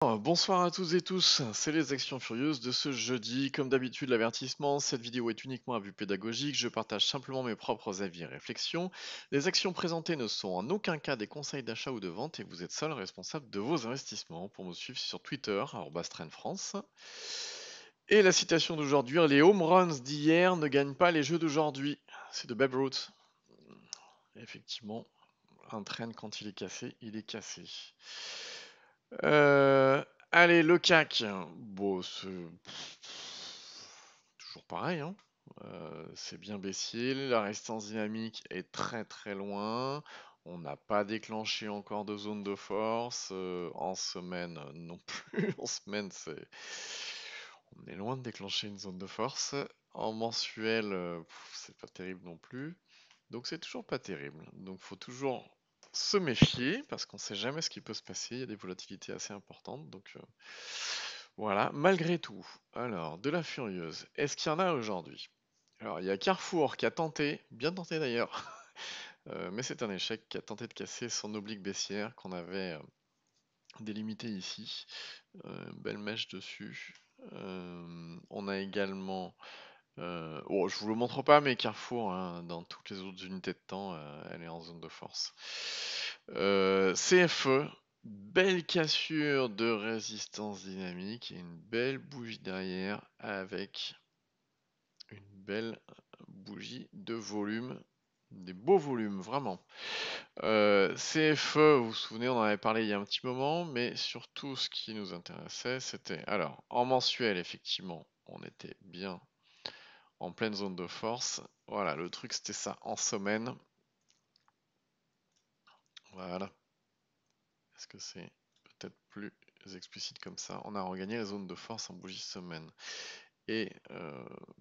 Bonsoir à toutes et tous, c'est les Actions Furieuses de ce jeudi. Comme d'habitude, l'avertissement, cette vidéo est uniquement à but pédagogique, je partage simplement mes propres avis et réflexions. Les actions présentées ne sont en aucun cas des conseils d'achat ou de vente et vous êtes seul responsable de vos investissements. Pour me suivre sur Twitter, @trendfrance. Et la citation d'aujourd'hui, les home runs d'hier ne gagnent pas les jeux d'aujourd'hui. C'est de Babe Ruth. Effectivement, un train quand il est cassé, il est cassé. Euh, Allez, le CAC. Bon, c'est toujours pareil, hein. C'est bien baissier. La résistance dynamique est très très loin. On n'a pas déclenché encore de zone de force. En semaine non plus. En semaine, on est loin de déclencher une zone de force. En mensuel, c'est pas terrible non plus. Donc c'est toujours pas terrible. Donc faut toujours se méfier parce qu'on sait jamais ce qui peut se passer. Il y a des volatilités assez importantes. Donc voilà, malgré tout. Alors, de la furieuse. Est-ce qu'il y en a aujourd'hui? Alors, il y a Carrefour qui a tenté, bien tenté d'ailleurs, mais c'est un échec, qui a tenté de casser son oblique baissière qu'on avait délimité ici. Belle mèche dessus. On a également oh, je vous le montre pas, mais Carrefour, hein, dans toutes les autres unités de temps, elle est en zone de force. CFE, belle cassure de résistance dynamique et une belle bougie derrière avec une belle bougie de volume. Des beaux volumes, vraiment. CFE, vous vous souvenez, on en avait parlé il y a un petit moment, mais surtout ce qui nous intéressait, c'était... Alors, en mensuel, effectivement, on était bien en pleine zone de force. Voilà, le truc c'était ça en semaine. Voilà. Est-ce que c'est peut-être plus explicite comme ça? On a regagné la zone de force en bougie semaine. Et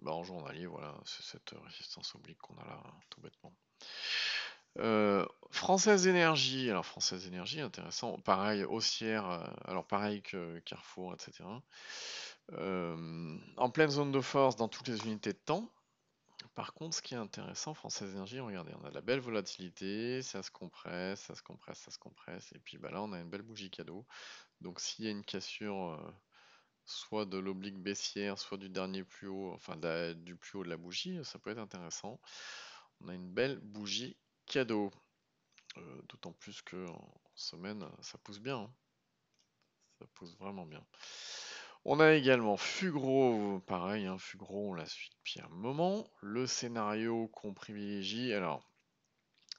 en journalier, voilà, c'est cette résistance oblique qu'on a là, hein, tout bêtement. Française Énergie, alors Française Énergie, intéressant, pareil, haussière, alors pareil que Carrefour, etc. En pleine zone de force dans toutes les unités de temps. Par contre, ce qui est intéressant, Française Énergie, regardez, on a de la belle volatilité, ça se compresse, ça se compresse, ça se compresse, et puis bah là on a une belle bougie cadeau. Donc s'il y a une cassure, soit de l'oblique baissière, soit du dernier plus haut, enfin du plus haut de la bougie, ça peut être intéressant. On a une belle bougie cadeau. D'autant plus que en semaine, ça pousse bien, hein. Ça pousse vraiment bien. On a également Fugro, pareil, hein, Fugro, on l'a suit depuis un moment. Le scénario qu'on privilégie, alors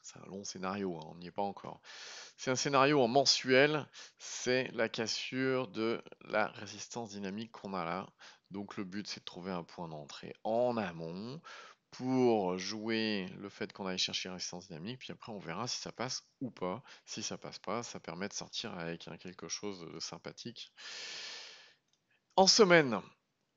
c'est un long scénario, hein, on n'y est pas encore. C'est un scénario en mensuel, c'est la cassure de la résistance dynamique qu'on a là. Donc le but c'est de trouver un point d'entrée en amont pour jouer le fait qu'on aille chercher la résistance dynamique, puis après on verra si ça passe ou pas. Si ça passe pas, ça permet de sortir avec quelque chose de sympathique. En semaine,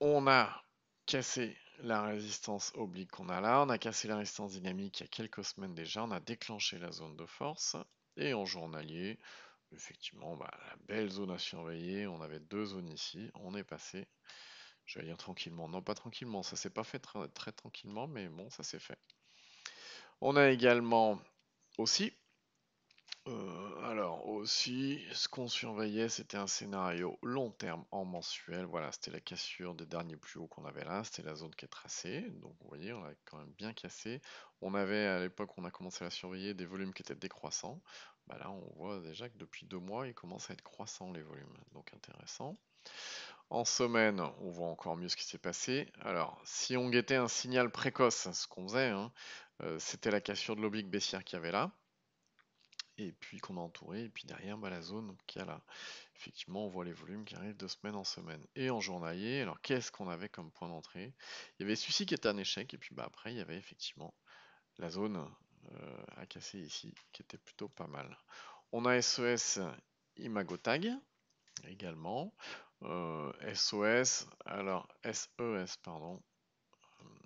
on a cassé la résistance oblique qu'on a là, on a cassé la résistance dynamique il y a quelques semaines déjà, on a déclenché la zone de force, et en journalier, effectivement, la belle zone à surveiller, on avait deux zones ici, on est passé, je vais dire tranquillement, non pas tranquillement, ça s'est pas fait très tranquillement, mais bon, ça s'est fait. On a également aussi alors aussi, ce qu'on surveillait, c'était un scénario long terme en mensuel. Voilà, c'était la cassure des derniers plus hauts qu'on avait là. C'était la zone qui est tracée. Donc vous voyez, on a quand même bien cassé. On avait à l'époque, on a commencé à surveiller des volumes qui étaient décroissants. Là, on voit déjà que depuis 2 mois, ils commencent à être croissants les volumes. Donc intéressant. En semaine, on voit encore mieux ce qui s'est passé. Alors, si on guettait un signal précoce, ce qu'on faisait, hein, c'était la cassure de l'oblique baissière qu'il y avait là et puis qu'on a entouré, et puis derrière la zone qui a là. Effectivement, on voit les volumes qui arrivent de semaine en semaine. Et en journalier, alors qu'est-ce qu'on avait comme point d'entrée? Il y avait celui-ci qui était un échec, et puis après, il y avait effectivement la zone à casser ici, qui était plutôt pas mal. On a SES Imagotag également. SOS, alors SES, pardon,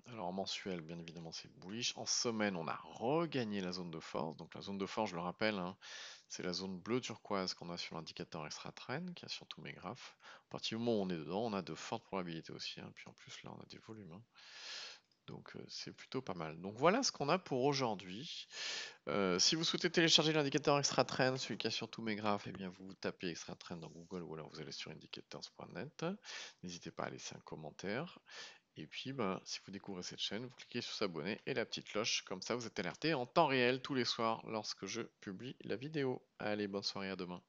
alors en mensuel, bien évidemment, c'est bullish. En semaine, on a regagné la zone de force. Donc la zone de force, je le rappelle, hein, c'est la zone bleu turquoise qu'on a sur l'indicateur extra trend, qui a sur tous mes graphes. À partir du moment où on est dedans, on a de fortes probabilités aussi, hein. Puis en plus, là, on a des volumes, hein. Donc c'est plutôt pas mal. Donc voilà ce qu'on a pour aujourd'hui. Si vous souhaitez télécharger l'indicateur ExtraTrend, celui qui a sur tous mes graphes, eh bien vous tapez ExtraTrend dans Google ou alors vous allez sur indicators.net. N'hésitez pas à laisser un commentaire. Et puis, ben, si vous découvrez cette chaîne, vous cliquez sur s'abonner et la petite cloche. Comme ça, vous êtes alerté en temps réel tous les soirs lorsque je publie la vidéo. Allez, bonne soirée, à demain.